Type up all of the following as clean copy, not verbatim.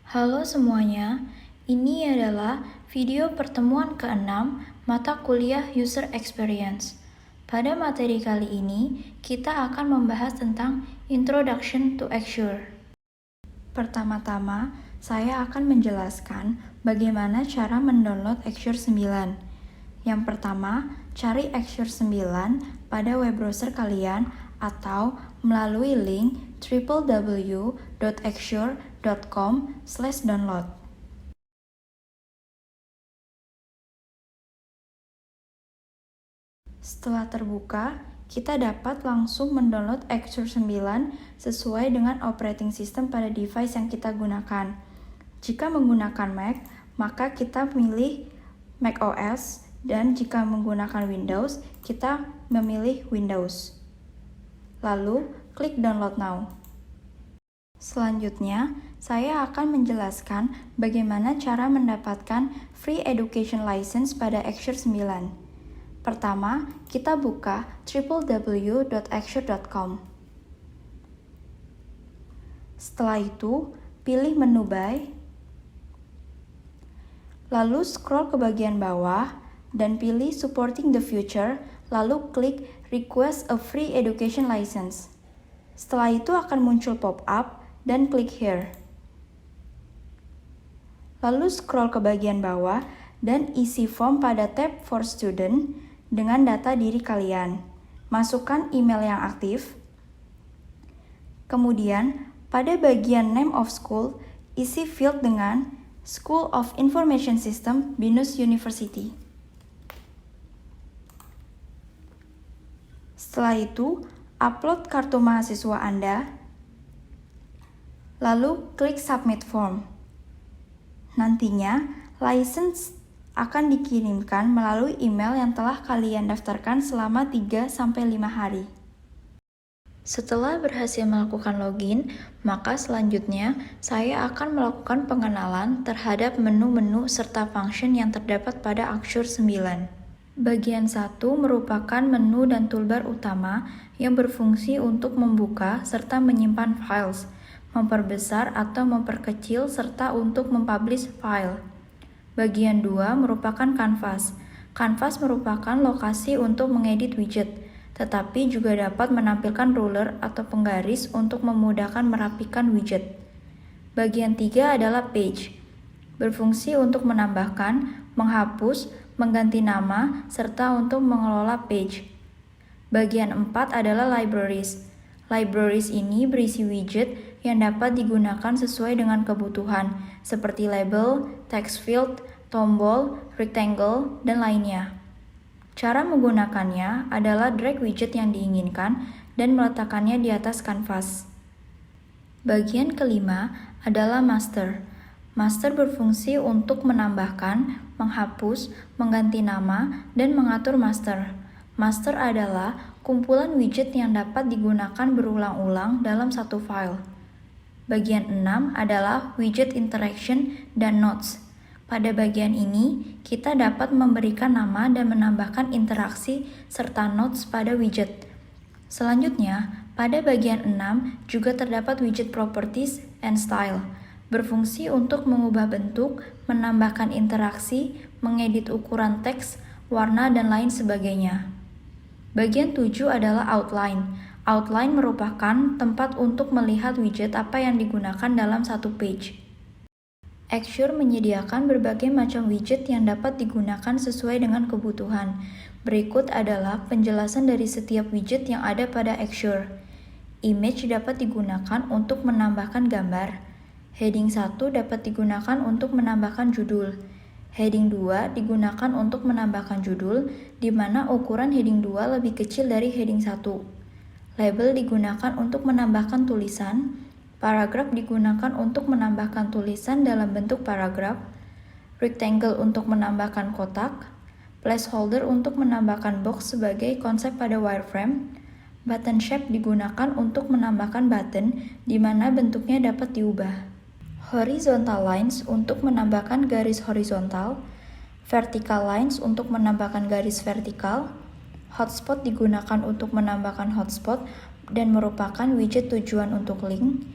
Halo semuanya, ini adalah video pertemuan ke-6 mata kuliah User Experience. Pada materi kali ini, kita akan membahas tentang Introduction to Azure. Pertama-tama, saya akan menjelaskan bagaimana cara mendownload Azure 9. Yang pertama, cari Azure 9 pada web browser kalian atau melalui link www.azure.com/download. Setelah terbuka, kita dapat langsung mendownload Azure 9 sesuai dengan operating system pada device yang kita gunakan. Jika menggunakan Mac, maka kita pilih Mac OS, dan jika menggunakan Windows, kita memilih Windows. Lalu, klik Download Now. Selanjutnya, saya akan menjelaskan bagaimana cara mendapatkan free education license pada Azure 9. Pertama, kita buka www.azure.com. Setelah itu, pilih menu Buy, lalu scroll ke bagian bawah dan pilih Supporting the Future, lalu klik Request a Free Education License. Setelah itu akan muncul pop-up dan klik Here. Lalu scroll ke bagian bawah dan isi form pada tab For Student dengan data diri kalian. Masukkan email yang aktif. Kemudian, pada bagian Name of School, isi field dengan School of Information System, Binus University. Setelah itu, upload kartu mahasiswa Anda, lalu klik Submit Form. Nantinya, license akan dikirimkan melalui email yang telah kalian daftarkan selama 3-5 hari. Setelah berhasil melakukan login, maka selanjutnya saya akan melakukan pengenalan terhadap menu-menu serta function yang terdapat pada Azure 9. Bagian 1 merupakan menu dan toolbar utama yang berfungsi untuk membuka serta menyimpan files, memperbesar atau memperkecil serta untuk mempublish file. Bagian 2 merupakan canvas. Canvas merupakan lokasi untuk mengedit widget, tetapi juga dapat menampilkan ruler atau penggaris untuk memudahkan merapikan widget. Bagian 3 adalah page, berfungsi untuk menambahkan, menghapus, mengganti nama, serta untuk mengelola page. Bagian 4 adalah libraries. Libraries ini berisi widget yang dapat digunakan sesuai dengan kebutuhan, seperti label, text field, tombol, rectangle, dan lainnya. Cara menggunakannya adalah drag widget yang diinginkan dan meletakkannya di atas kanvas. Bagian kelima adalah master. Master berfungsi untuk menambahkan, menghapus, mengganti nama, dan mengatur master. Master adalah kumpulan widget yang dapat digunakan berulang-ulang dalam satu file. Bagian 6 adalah widget interaction dan notes. Pada bagian ini, kita dapat memberikan nama dan menambahkan interaksi serta notes pada widget. Selanjutnya, pada bagian 6 juga terdapat widget properties and style. Berfungsi untuk mengubah bentuk, menambahkan interaksi, mengedit ukuran teks, warna, dan lain sebagainya. Bagian 7 adalah outline. Outline merupakan tempat untuk melihat widget apa yang digunakan dalam satu page. Azure menyediakan berbagai macam widget yang dapat digunakan sesuai dengan kebutuhan. Berikut adalah penjelasan dari setiap widget yang ada pada Azure. Image dapat digunakan untuk menambahkan gambar. Heading 1 dapat digunakan untuk menambahkan judul. Heading 2 digunakan untuk menambahkan judul, di mana ukuran heading 2 lebih kecil dari heading 1. Label digunakan untuk menambahkan tulisan. Paragraf digunakan untuk menambahkan tulisan dalam bentuk paragraf. Rectangle untuk menambahkan kotak. Placeholder untuk menambahkan box sebagai konsep pada wireframe. Button shape digunakan untuk menambahkan button, di mana bentuknya dapat diubah. Horizontal lines untuk menambahkan garis horizontal, vertical lines untuk menambahkan garis vertikal, hotspot digunakan untuk menambahkan hotspot dan merupakan widget tujuan untuk link,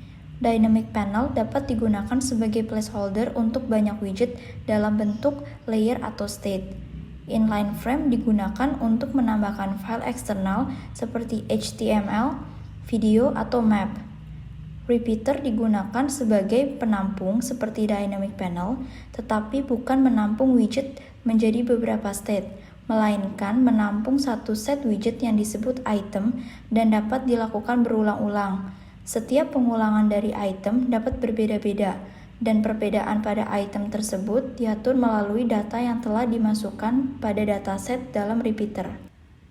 Dynamic panel dapat digunakan sebagai placeholder untuk banyak widget dalam bentuk layer atau state. Inline frame digunakan untuk menambahkan file eksternal seperti HTML, video, atau map. Repeater digunakan sebagai penampung seperti dynamic panel, tetapi bukan menampung widget menjadi beberapa state, melainkan menampung satu set widget yang disebut item dan dapat dilakukan berulang-ulang. Setiap pengulangan dari item dapat berbeda-beda, dan perbedaan pada item tersebut diatur melalui data yang telah dimasukkan pada dataset dalam repeater.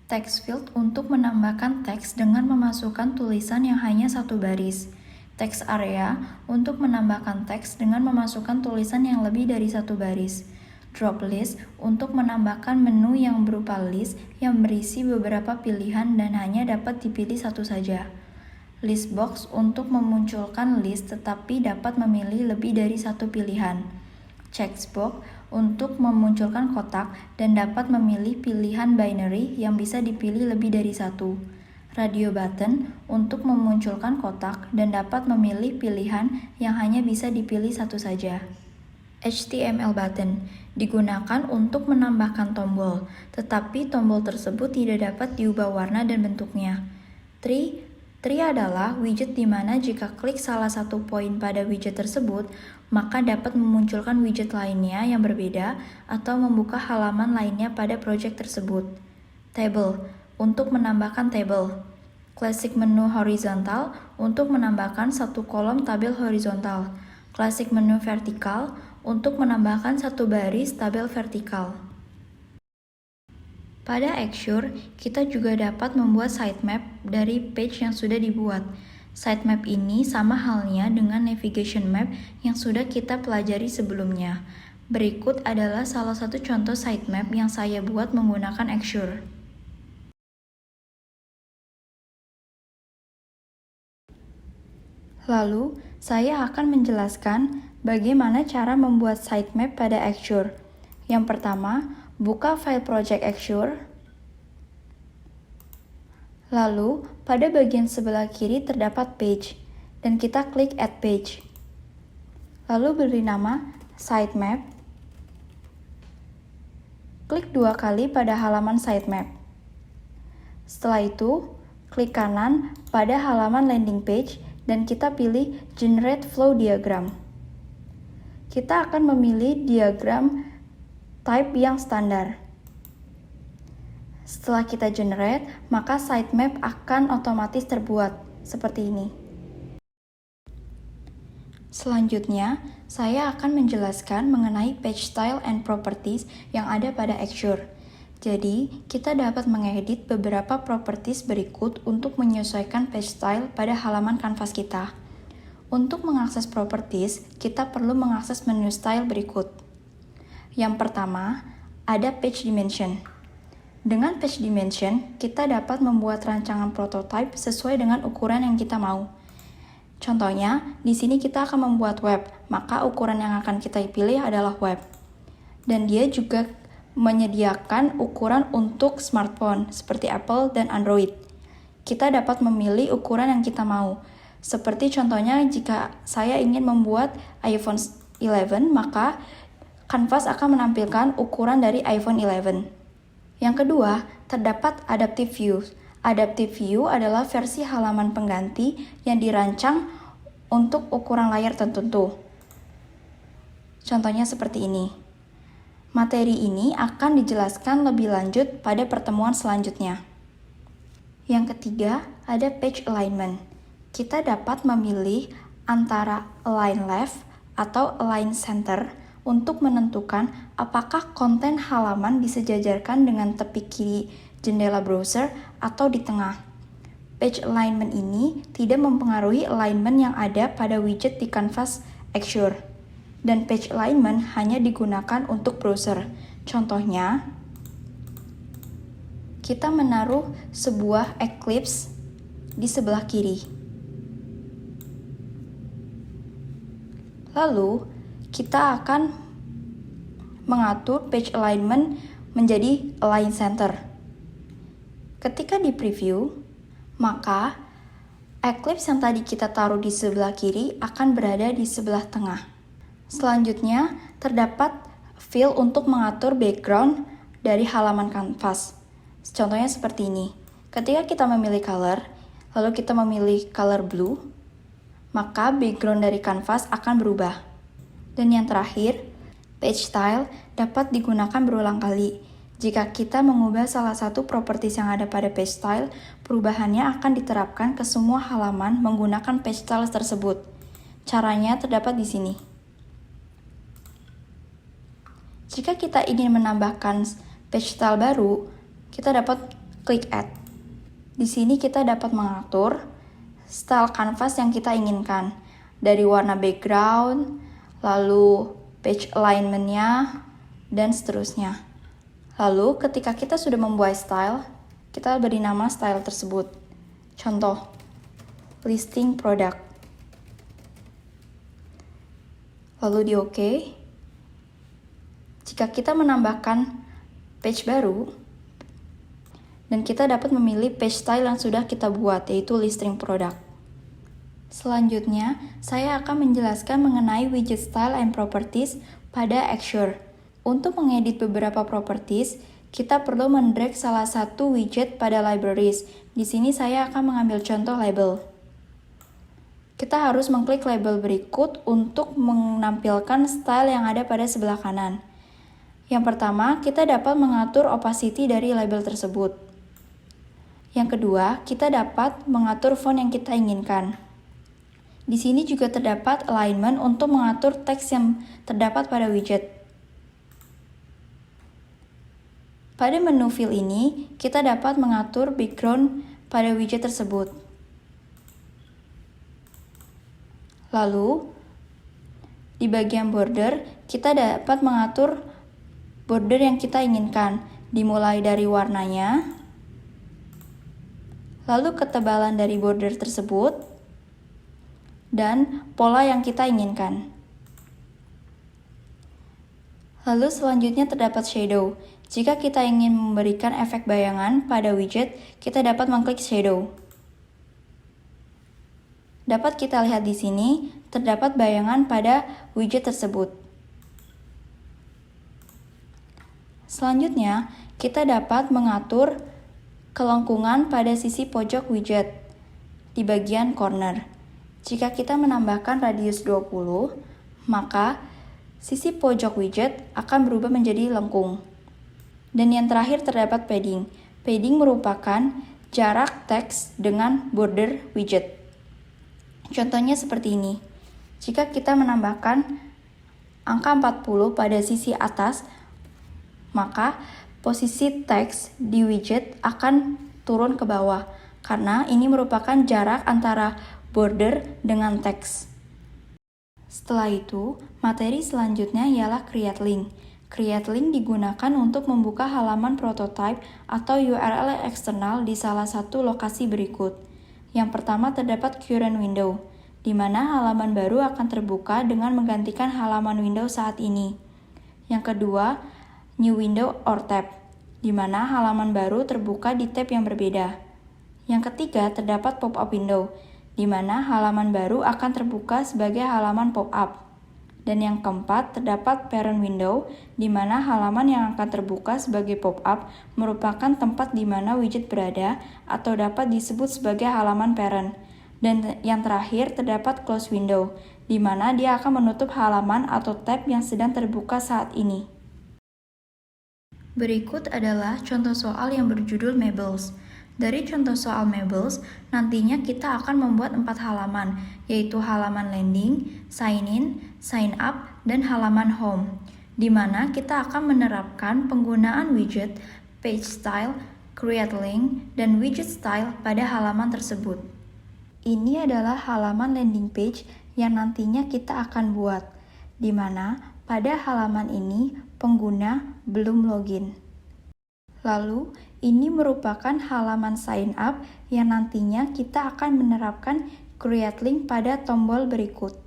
Text field untuk menambahkan teks dengan memasukkan tulisan yang hanya satu baris. Text area untuk menambahkan teks dengan memasukkan tulisan yang lebih dari satu baris. Drop list untuk menambahkan menu yang berupa list yang berisi beberapa pilihan dan hanya dapat dipilih satu saja. List box untuk memunculkan list tetapi dapat memilih lebih dari satu pilihan. Checkbox untuk memunculkan kotak dan dapat memilih pilihan binary yang bisa dipilih lebih dari satu. Radio button untuk memunculkan kotak dan dapat memilih pilihan yang hanya bisa dipilih satu saja. HTML button digunakan untuk menambahkan tombol, tetapi tombol tersebut tidak dapat diubah warna dan bentuknya. Tree adalah widget di mana jika klik salah satu poin pada widget tersebut, maka dapat memunculkan widget lainnya yang berbeda atau membuka halaman lainnya pada project tersebut. Table untuk menambahkan tabel. Classic menu horizontal untuk menambahkan satu kolom tabel horizontal. Classic menu vertikal untuk menambahkan satu baris tabel vertikal. Pada Axure, kita juga dapat membuat sitemap dari page yang sudah dibuat. Sitemap ini sama halnya dengan navigation map yang sudah kita pelajari sebelumnya. Berikut adalah salah satu contoh sitemap yang saya buat menggunakan Axure. Lalu, saya akan menjelaskan bagaimana cara membuat sitemap pada Axure. Yang pertama, buka file project Axure. Lalu, pada bagian sebelah kiri terdapat page, dan kita klik add page. Lalu beri nama sitemap. Klik 2 kali pada halaman sitemap. Setelah itu, klik kanan pada halaman landing page dan kita pilih Generate Flow Diagram. Kita akan memilih diagram type yang standar. Setelah kita generate, maka sitemap akan otomatis terbuat seperti ini. Selanjutnya, saya akan menjelaskan mengenai page style and properties yang ada pada Axure. Jadi, kita dapat mengedit beberapa properties berikut untuk menyesuaikan page style pada halaman kanvas kita. Untuk mengakses properties, kita perlu mengakses menu style berikut. Yang pertama, ada page dimension. Dengan page dimension, kita dapat membuat rancangan prototype sesuai dengan ukuran yang kita mau. Contohnya, di sini kita akan membuat web, maka ukuran yang akan kita pilih adalah web. Dan dia juga menyediakan ukuran untuk smartphone seperti Apple dan Android. Kita dapat memilih ukuran yang kita mau. Seperti contohnya jika saya ingin membuat iPhone 11, maka Canvas akan menampilkan ukuran dari iPhone 11. Yang kedua, terdapat Adaptive View. Adaptive View adalah versi halaman pengganti yang dirancang untuk ukuran layar tertentu. Contohnya seperti ini. Materi ini akan dijelaskan lebih lanjut pada pertemuan selanjutnya. Yang ketiga, ada page alignment. Kita dapat memilih antara align left atau align center untuk menentukan apakah konten halaman disejajarkan dengan tepi kiri jendela browser atau di tengah. Page alignment ini tidak mempengaruhi alignment yang ada pada widget di kanvas Axure. Dan page alignment hanya digunakan untuk browser. Contohnya, kita menaruh sebuah eclipse di sebelah kiri. Lalu, kita akan mengatur page alignment menjadi align center. Ketika di preview, maka Eclipse yang tadi kita taruh di sebelah kiri akan berada di sebelah tengah. Selanjutnya, terdapat fill untuk mengatur background dari halaman kanvas. Contohnya seperti ini. Ketika kita memilih color, lalu kita memilih color blue, maka background dari kanvas akan berubah. Dan yang terakhir, page style dapat digunakan berulang kali. Jika kita mengubah salah satu properties yang ada pada page style, perubahannya akan diterapkan ke semua halaman menggunakan page style tersebut. Caranya terdapat di sini. Jika kita ingin menambahkan page style baru, kita dapat klik add. Di sini kita dapat mengatur style kanvas yang kita inginkan, dari warna background, lalu page alignment-nya, dan seterusnya. Lalu ketika kita sudah membuat style, kita beri nama style tersebut. Contoh, listing product. Lalu di OK. Jika kita menambahkan page baru, dan kita dapat memilih page style yang sudah kita buat, yaitu listing product. Selanjutnya, saya akan menjelaskan mengenai widget style and properties pada Axure. Untuk mengedit beberapa properties, kita perlu mendrag salah satu widget pada libraries. Di sini saya akan mengambil contoh label. Kita harus mengklik label berikut untuk menampilkan style yang ada pada sebelah kanan. Yang pertama, kita dapat mengatur opacity dari label tersebut. Yang kedua, kita dapat mengatur font yang kita inginkan. Di sini juga terdapat alignment untuk mengatur teks yang terdapat pada widget. Pada menu fill ini, kita dapat mengatur background pada widget tersebut. Lalu, di bagian border, kita dapat mengatur border yang kita inginkan, dimulai dari warnanya, lalu ketebalan dari border tersebut, dan pola yang kita inginkan. Lalu selanjutnya terdapat shadow. Jika kita ingin memberikan efek bayangan pada widget, kita dapat mengklik shadow. Dapat kita lihat di sini, terdapat bayangan pada widget tersebut. Selanjutnya, kita dapat mengatur kelengkungan pada sisi pojok widget di bagian corner. Jika kita menambahkan radius 20, maka sisi pojok widget akan berubah menjadi lengkung. Dan yang terakhir terdapat padding. Padding merupakan jarak teks dengan border widget. Contohnya seperti ini. Jika kita menambahkan angka 40 pada sisi atas, maka posisi teks di widget akan turun ke bawah, karena ini merupakan jarak antara border dengan teks. Setelah itu, materi selanjutnya ialah create link. Create link digunakan untuk membuka halaman prototype atau URL eksternal di salah satu lokasi berikut. Yang pertama terdapat current window, di mana halaman baru akan terbuka dengan menggantikan halaman window saat ini. Yang kedua, new window or tab, di mana halaman baru terbuka di tab yang berbeda. Yang ketiga terdapat pop-up window, di mana halaman baru akan terbuka sebagai halaman pop-up. Dan yang keempat, terdapat parent window, di mana halaman yang akan terbuka sebagai pop-up merupakan tempat di mana widget berada atau dapat disebut sebagai halaman parent. Dan yang terakhir, terdapat close window, di mana dia akan menutup halaman atau tab yang sedang terbuka saat ini. Berikut adalah contoh soal yang berjudul Mabels. Dari contoh soal Mabels, nantinya kita akan membuat 4 halaman, yaitu halaman landing, sign in, sign up, dan halaman home, di mana kita akan menerapkan penggunaan widget, page style, create link, dan widget style pada halaman tersebut. Ini adalah halaman landing page yang nantinya kita akan buat, di mana pada halaman ini pengguna belum login. Lalu, ini merupakan halaman sign up yang nantinya kita akan menerapkan create link pada tombol berikut.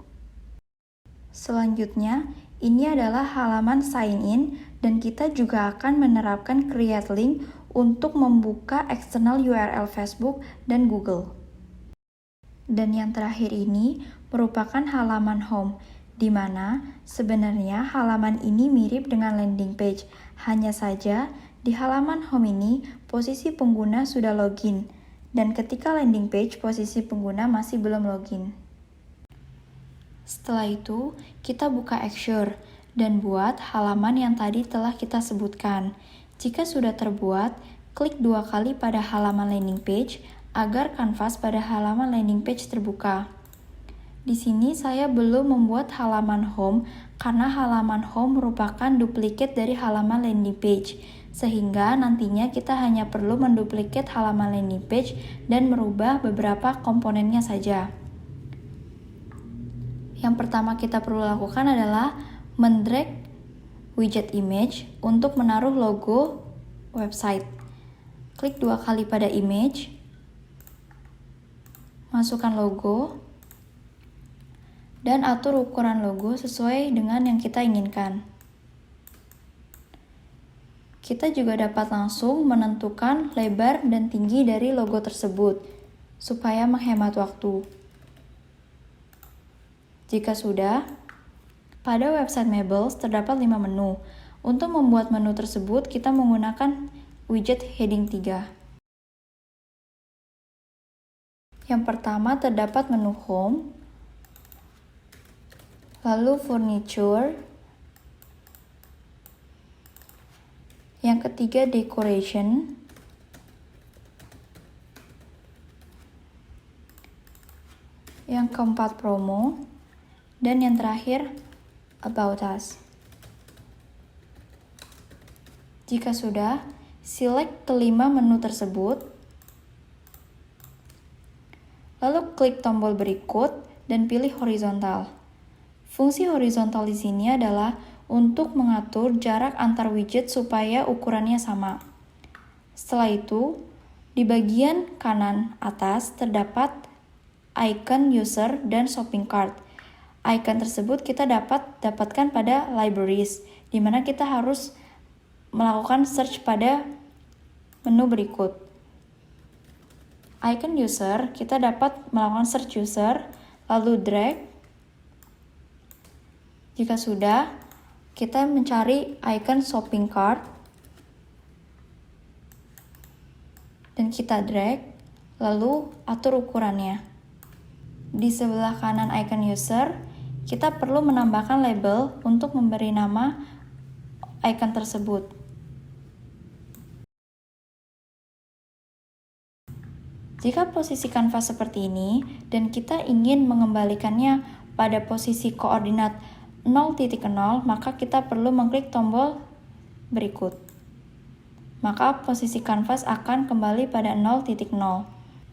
Selanjutnya, ini adalah halaman sign in dan kita juga akan menerapkan create link untuk membuka eksternal URL Facebook dan Google. Dan yang terakhir ini merupakan halaman home, di mana sebenarnya halaman ini mirip dengan landing page. Hanya saja di halaman home ini posisi pengguna sudah login, dan ketika landing page posisi pengguna masih belum login. Setelah itu, kita buka Axure dan buat halaman yang tadi telah kita sebutkan. Jika sudah terbuat, klik 2 kali pada halaman landing page agar kanvas pada halaman landing page terbuka. Di sini saya belum membuat halaman home karena halaman home merupakan duplikat dari halaman landing page, sehingga nantinya kita hanya perlu menduplikat halaman landing page dan merubah beberapa komponennya saja. Yang pertama kita perlu lakukan adalah mendrag widget image untuk menaruh logo website. Klik 2 kali pada image, masukkan logo, dan atur ukuran logo sesuai dengan yang kita inginkan. Kita juga dapat langsung menentukan lebar dan tinggi dari logo tersebut, supaya menghemat waktu. Jika sudah, pada website Mabels terdapat 5 menu. Untuk membuat menu tersebut, kita menggunakan widget heading 3. Yang pertama terdapat menu Home, lalu Furniture, yang ketiga Decoration, yang keempat Promo, dan yang terakhir About Us. Jika sudah, select kelima menu tersebut, lalu klik tombol berikut dan pilih horizontal. Fungsi horizontal di sini adalah untuk mengatur jarak antar widget supaya ukurannya sama. Setelah itu, di bagian kanan atas terdapat icon user dan shopping cart. Icon tersebut kita dapatkan pada libraries, di mana kita harus melakukan search pada menu berikut. Icon user, kita dapat melakukan search user, lalu drag. Jika sudah, kita mencari icon shopping cart, dan kita drag, lalu atur ukurannya. Di sebelah kanan icon user, kita perlu menambahkan label untuk memberi nama icon tersebut. Jika posisi kanvas seperti ini dan kita ingin mengembalikannya pada posisi koordinat 0.0, maka kita perlu mengklik tombol berikut. Maka posisi kanvas akan kembali pada 0.0.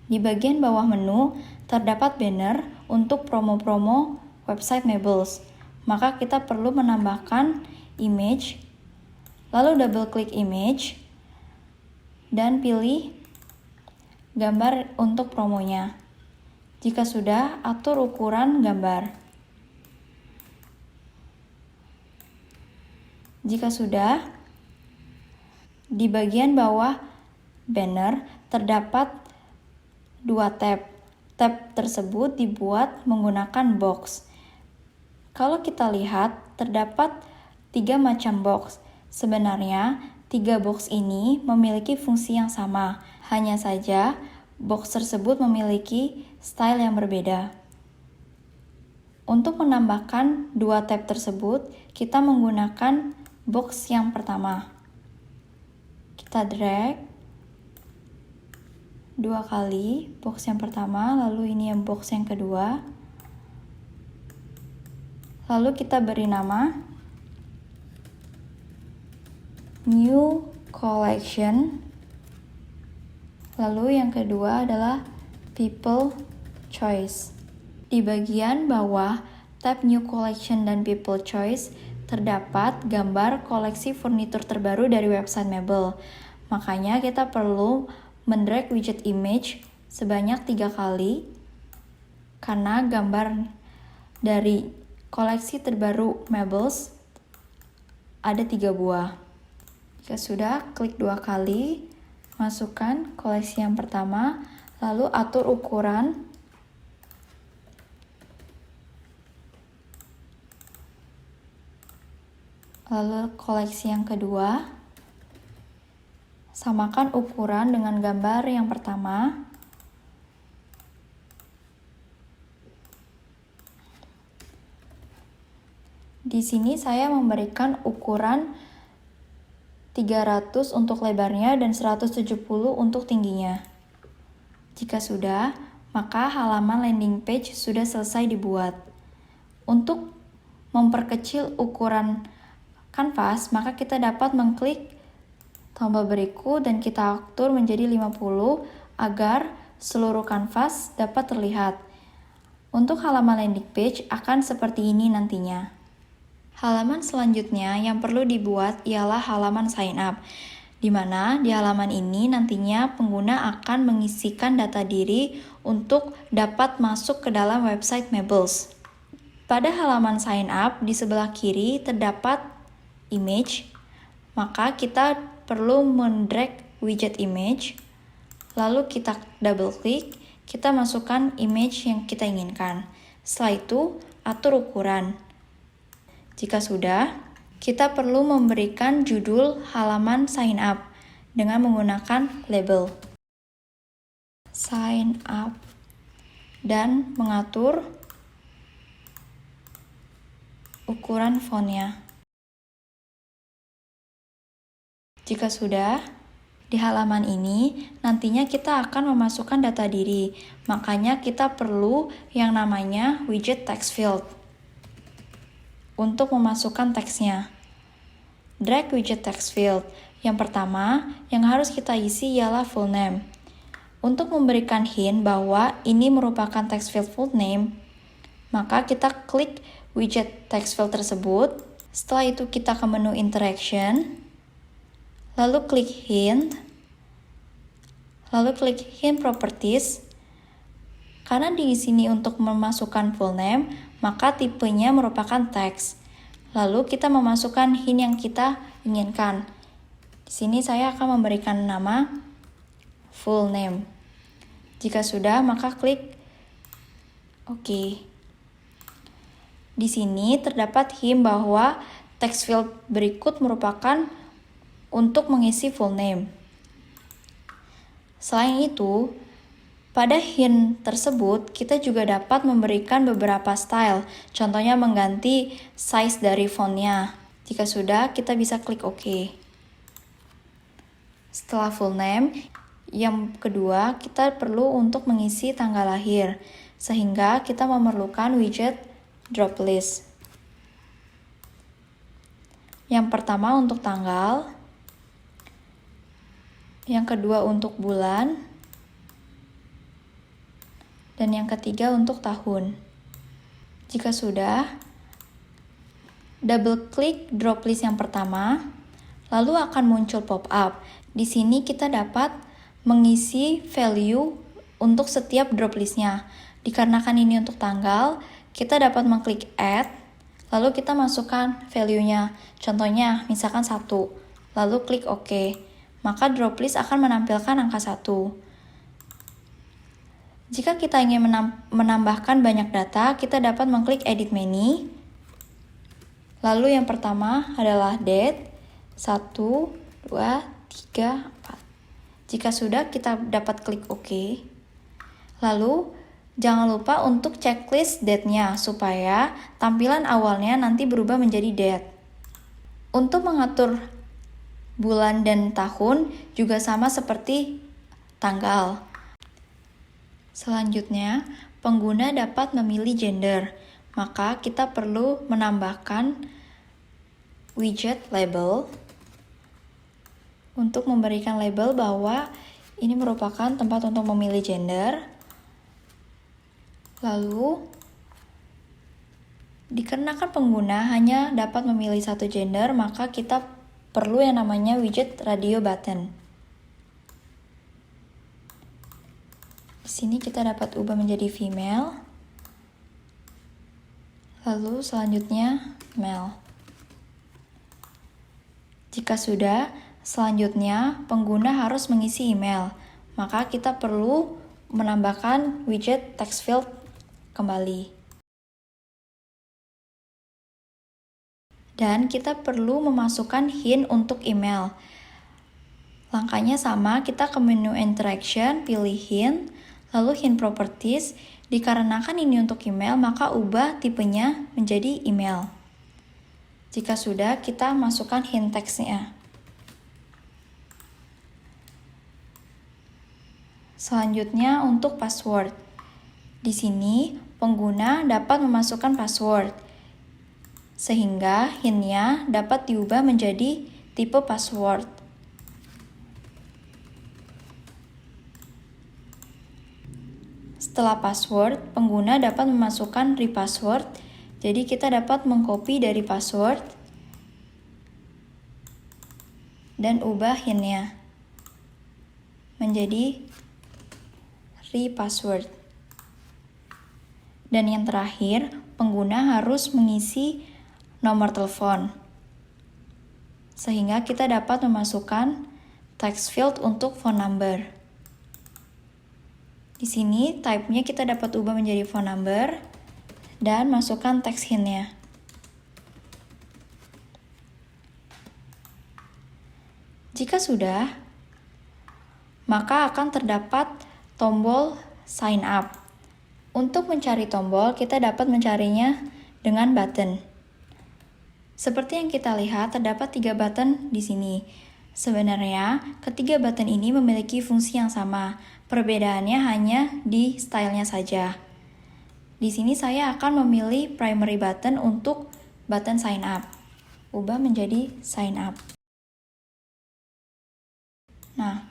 Di bagian bawah menu terdapat banner untuk promo-promo website Mabels. Maka kita perlu menambahkan image, lalu double klik image, dan pilih gambar untuk promonya. Jika sudah, atur ukuran gambar. Jika sudah, di bagian bawah banner terdapat 2 tab. Tab tersebut dibuat menggunakan box. Kalau kita lihat, terdapat 3 macam box. Sebenarnya, 3 box ini memiliki fungsi yang sama. Hanya saja, box tersebut memiliki style yang berbeda. Untuk menambahkan 2 tab tersebut, kita menggunakan box yang pertama. Kita drag 2 kali box yang pertama, lalu ini yang box yang kedua. Lalu kita beri nama New Collection. Lalu yang kedua adalah People Choice. Di bagian bawah tab New Collection dan People Choice terdapat gambar koleksi furnitur terbaru dari website Mabel. Makanya kita perlu mendrag widget image sebanyak 3 kali karena gambar dari koleksi terbaru Mabels ada 3 buah. Jika sudah, klik 2 kali, masukkan koleksi yang pertama, lalu atur ukuran Lalu koleksi yang kedua, samakan ukuran dengan gambar yang pertama. Di sini saya memberikan ukuran 300 untuk lebarnya dan 170 untuk tingginya. Jika sudah, maka halaman landing page sudah selesai dibuat. Untuk memperkecil ukuran kanvas, maka kita dapat mengklik tombol berikut dan kita atur menjadi 50 agar seluruh kanvas dapat terlihat. Untuk halaman landing page akan seperti ini nantinya. Halaman selanjutnya yang perlu dibuat ialah halaman sign up, di mana di halaman ini nantinya pengguna akan mengisikan data diri untuk dapat masuk ke dalam website Mabels. Pada halaman sign up di sebelah kiri terdapat image, maka kita perlu mendrag widget image, lalu kita double klik, kita masukkan image yang kita inginkan. Setelah itu, atur ukuran. Jika sudah, kita perlu memberikan judul halaman sign up dengan menggunakan label sign up dan mengatur ukuran fontnya. Jika sudah, di halaman ini nantinya kita akan memasukkan data diri, makanya kita perlu yang namanya widget text field. Untuk memasukkan teksnya, drag widget text field. Yang pertama, yang harus kita isi ialah full name. Untuk memberikan hint bahwa ini merupakan text field full name, maka kita klik widget text field tersebut. Setelah itu kita ke menu interaction, lalu klik hint, lalu klik hint properties. Karena di sini untuk memasukkan full name, maka tipenya merupakan teks. Lalu kita memasukkan hint yang kita inginkan. Di sini saya akan memberikan nama full name. Jika sudah, maka klik OK. Di sini terdapat hint bahwa text field berikut merupakan untuk mengisi full name. Selain itu, pada hint tersebut, kita juga dapat memberikan beberapa style, contohnya mengganti size dari fontnya. Jika sudah, kita bisa klik OK. Setelah full name, yang kedua, kita perlu untuk mengisi tanggal lahir, sehingga kita memerlukan widget drop list. Yang pertama untuk tanggal, yang kedua untuk bulan, dan yang ketiga untuk tahun. Jika sudah, double klik drop list yang pertama, lalu akan muncul pop-up. Di sini kita dapat mengisi value untuk setiap drop listnya. Dikarenakan ini untuk tanggal, kita dapat mengklik add, lalu kita masukkan value-nya. Contohnya, misalkan 1, lalu klik OK. Maka drop list akan menampilkan angka 1. Jika kita ingin menambahkan banyak data, kita dapat mengklik Edit Many. Lalu yang pertama adalah date, 1, 2, 3, 4. Jika sudah, kita dapat klik OK. Lalu, jangan lupa untuk checklist date-nya, supaya tampilan awalnya nanti berubah menjadi date. Untuk mengatur bulan dan tahun, juga sama seperti tanggal. Selanjutnya, pengguna dapat memilih gender, maka kita perlu menambahkan widget label untuk memberikan label bahwa ini merupakan tempat untuk memilih gender. Lalu, dikarenakan pengguna hanya dapat memilih satu gender, maka kita perlu yang namanya widget radio button. Di sini kita dapat ubah menjadi female. Lalu selanjutnya male. Jika sudah, selanjutnya pengguna harus mengisi email. Maka kita perlu menambahkan widget text field kembali. Dan kita perlu memasukkan hint untuk email. Langkahnya sama, kita ke menu interaction, pilih hint, lalu hint properties. Dikarenakan ini untuk email, maka ubah tipenya menjadi email. Jika sudah, kita masukkan hint text-nya. Selanjutnya untuk password. Di sini, pengguna dapat memasukkan password, sehingga hint-nya dapat diubah menjadi tipe password. Setelah password, pengguna dapat memasukkan repassword, jadi kita dapat mengcopy dari password dan ubah hint-nya menjadi repassword. Dan yang terakhir, pengguna harus mengisi nomor telepon, sehingga kita dapat memasukkan text field untuk phone number. Di sini type-nya kita dapat ubah menjadi phone number dan masukkan text hint-nya. Jika sudah, maka akan terdapat tombol sign up. Untuk mencari tombol, kita dapat mencarinya dengan button. Seperti yang kita lihat, terdapat 3 button di sini. Sebenarnya, ketiga button ini memiliki fungsi yang sama. Perbedaannya hanya di stylenya saja. Di sini saya akan memilih primary button untuk button sign up. Ubah menjadi sign up. Nah,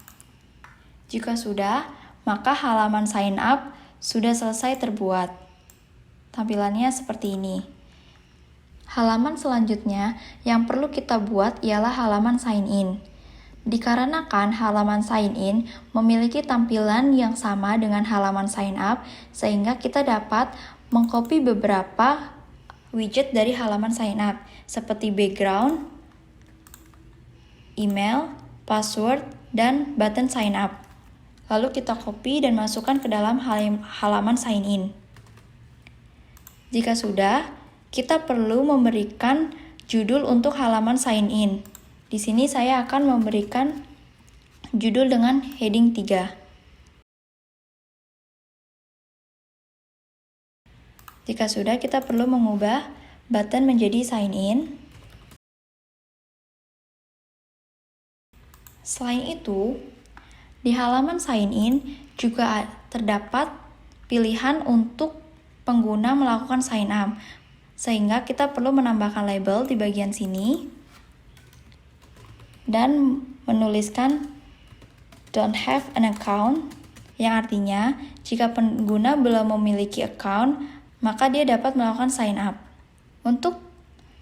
jika sudah, maka halaman sign up sudah selesai terbuat. Tampilannya seperti ini. Halaman selanjutnya yang perlu kita buat ialah halaman sign in. Dikarenakan halaman sign in memiliki tampilan yang sama dengan halaman sign up, sehingga kita dapat mengcopy beberapa widget dari halaman sign up, seperti background, email, password, dan button sign up. Lalu kita copy dan masukkan ke dalam halaman sign in. Jika sudah, kita perlu memberikan judul untuk halaman sign in. Di sini saya akan memberikan judul dengan heading 3. Jika sudah, kita perlu mengubah button menjadi sign in. Selain itu, di halaman sign in juga terdapat pilihan untuk pengguna melakukan sign up, sehingga kita perlu menambahkan label di bagian sini dan menuliskan don't have an account, yang artinya jika pengguna belum memiliki account, maka dia dapat melakukan sign up. Untuk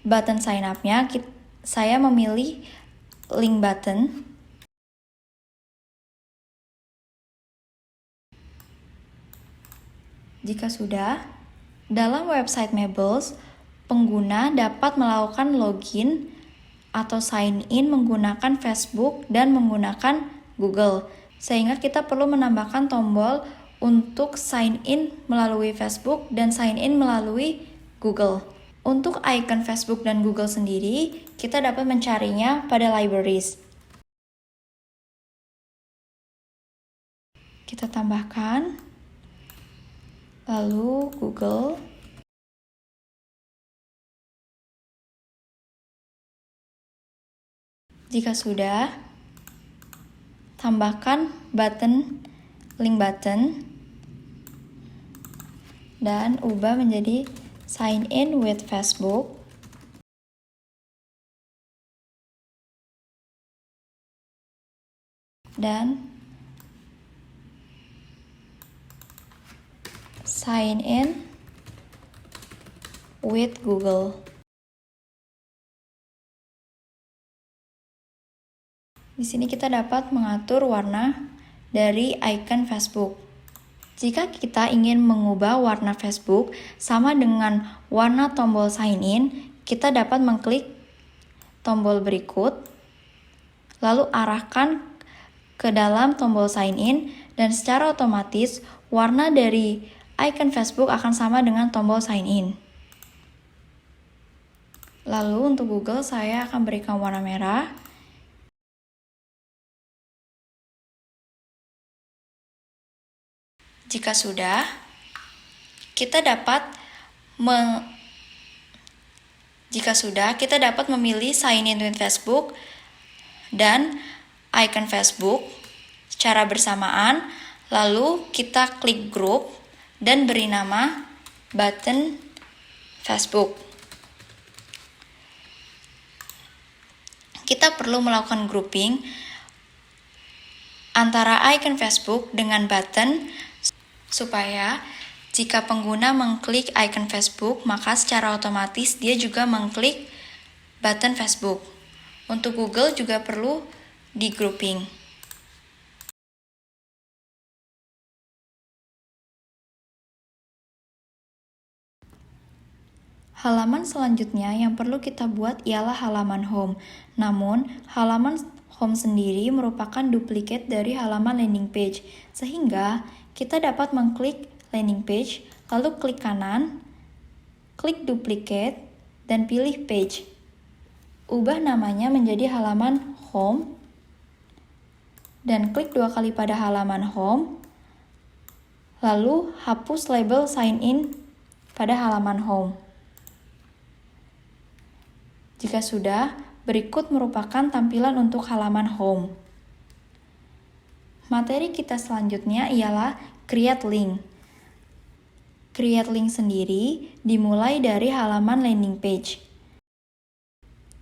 button sign up-nya, saya memilih link button. Jika sudah, dalam website Mabels, pengguna dapat melakukan login atau sign in menggunakan Facebook dan menggunakan Google, sehingga kita perlu menambahkan tombol untuk sign in melalui Facebook dan sign in melalui Google. Untuk icon Facebook dan Google sendiri, kita dapat mencarinya pada libraries. Kita tambahkan lalu Google. Jika sudah, tambahkan button, link button, dan ubah menjadi sign in with Facebook. Dan sign in with Google. Di sini kita dapat mengatur warna dari icon Facebook. Jika kita ingin mengubah warna Facebook sama dengan warna tombol sign in, kita dapat mengklik tombol berikut, lalu arahkan ke dalam tombol sign in, dan secara otomatis warna dari icon Facebook akan sama dengan tombol sign in. Lalu untuk Google saya akan berikan warna merah. Jika sudah, kita dapat memilih sign in with Facebook dan icon Facebook secara bersamaan. Lalu kita klik grup dan beri nama button Facebook. Kita perlu melakukan grouping antara icon Facebook dengan button supaya jika pengguna mengklik icon Facebook, maka secara otomatis dia juga mengklik button Facebook. Untuk Google juga perlu di grouping. Halaman selanjutnya yang perlu kita buat ialah halaman home. Namun, halaman home sendiri merupakan duplikat dari halaman landing page, sehingga kita dapat mengklik landing page, lalu klik kanan, klik duplicate, dan pilih page. Ubah namanya menjadi halaman home, dan klik 2 kali pada halaman home, lalu hapus label sign in pada halaman home. Jika sudah, berikut merupakan tampilan untuk halaman home. Materi kita selanjutnya ialah create link. Create link sendiri dimulai dari halaman landing page.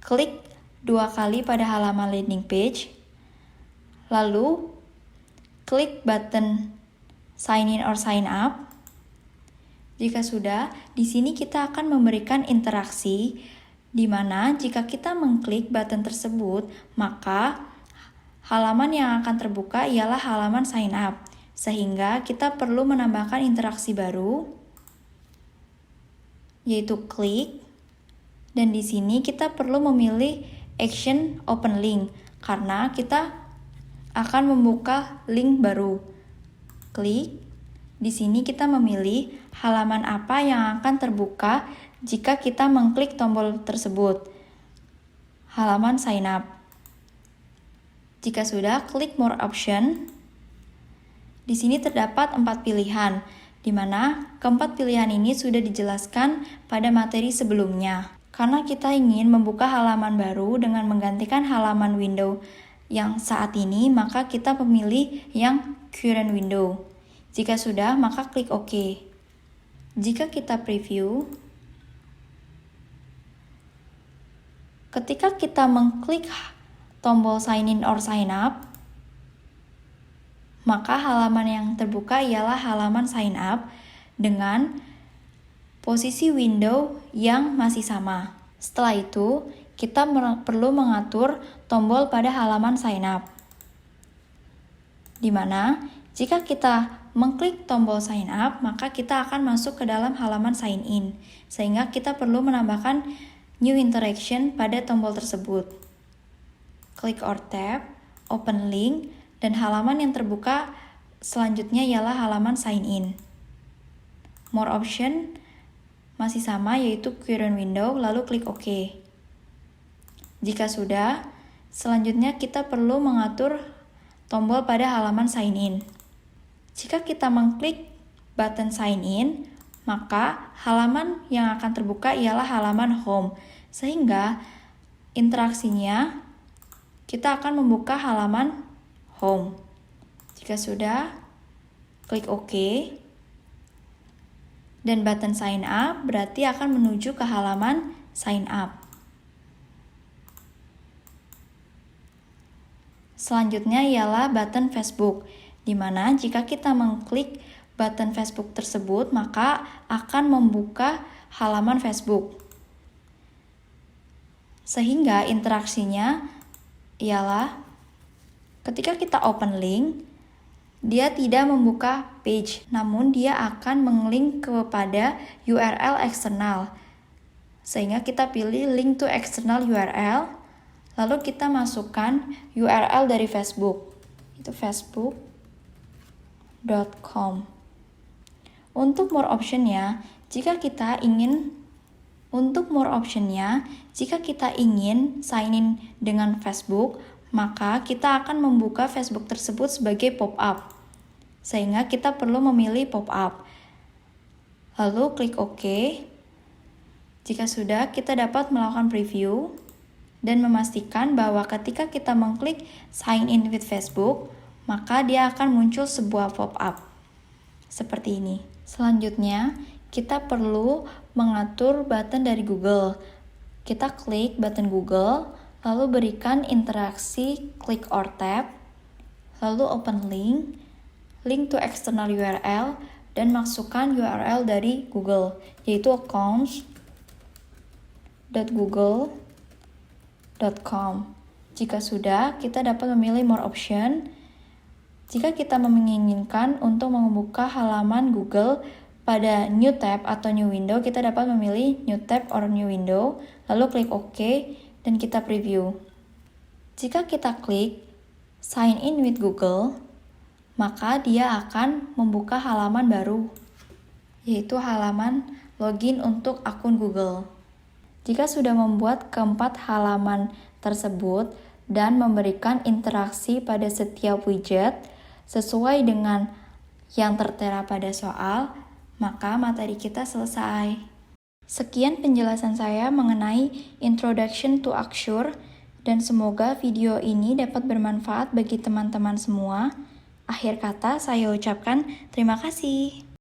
Klik 2 kali pada halaman landing page, lalu klik button sign in or sign up. Jika sudah, di sini kita akan memberikan interaksi di mana jika kita mengklik button tersebut, maka halaman yang akan terbuka ialah halaman sign up, sehingga kita perlu menambahkan interaksi baru, yaitu klik, dan di sini kita perlu memilih action open link, karena kita akan membuka link baru. Klik, di sini kita memilih halaman apa yang akan terbuka jika kita mengklik tombol tersebut, halaman sign up. Jika sudah, klik more option. Di sini terdapat 4 pilihan, di mana keempat pilihan ini sudah dijelaskan pada materi sebelumnya. Karena kita ingin membuka halaman baru dengan menggantikan halaman window yang saat ini, maka kita memilih yang current window. Jika sudah, maka klik OK. Jika kita preview, ketika kita mengklik tombol sign in or sign up, maka halaman yang terbuka ialah halaman sign up dengan posisi window yang masih sama. Setelah itu, kita perlu mengatur tombol pada halaman sign up, di mana jika kita mengklik tombol sign up, maka kita akan masuk ke dalam halaman sign in, sehingga kita perlu menambahkan new interaction pada tombol tersebut. Klik or tap, open link, dan halaman yang terbuka selanjutnya ialah halaman sign in. More option masih sama, yaitu current window, lalu klik OK. Jika sudah, selanjutnya kita perlu mengatur tombol pada halaman sign in. Jika kita mengklik button sign in, maka halaman yang akan terbuka ialah halaman home, sehingga interaksinya kita akan membuka halaman home. Jika sudah, klik OK. Dan button sign up berarti akan menuju ke halaman sign up. Selanjutnya ialah button Facebook, di mana jika kita mengklik button Facebook tersebut, maka akan membuka halaman Facebook. Sehingga interaksinya ialah ketika kita open link, dia tidak membuka page, namun dia akan menglink kepada URL eksternal. Sehingga kita pilih link to external URL, lalu kita masukkan URL dari Facebook, itu facebook.com. Untuk more option-nya, jika kita ingin Untuk more option-nya, jika kita ingin sign in dengan Facebook, maka kita akan membuka Facebook tersebut sebagai pop-up. Sehingga kita perlu memilih pop-up. Lalu klik OK. Jika sudah, kita dapat melakukan preview dan memastikan bahwa ketika kita mengklik sign in with Facebook, maka dia akan muncul sebuah pop-up. Seperti ini. Selanjutnya, kita perlu mengatur button dari Google. Kita klik button Google, lalu berikan interaksi click or tap, lalu open link to external URL, dan masukkan URL dari Google, yaitu accounts.google.com. Jika sudah, kita dapat memilih more option. Jika kita menginginkan untuk membuka halaman Google pada new tab atau new window, kita dapat memilih new tab or new window, lalu klik OK, dan kita preview. Jika kita klik sign in with Google, maka dia akan membuka halaman baru, yaitu halaman login untuk akun Google. Jika sudah membuat keempat halaman tersebut dan memberikan interaksi pada setiap widget sesuai dengan yang tertera pada soal, maka materi kita selesai. Sekian penjelasan saya mengenai Introduction to Axure, dan semoga video ini dapat bermanfaat bagi teman-teman semua. Akhir kata saya ucapkan terima kasih.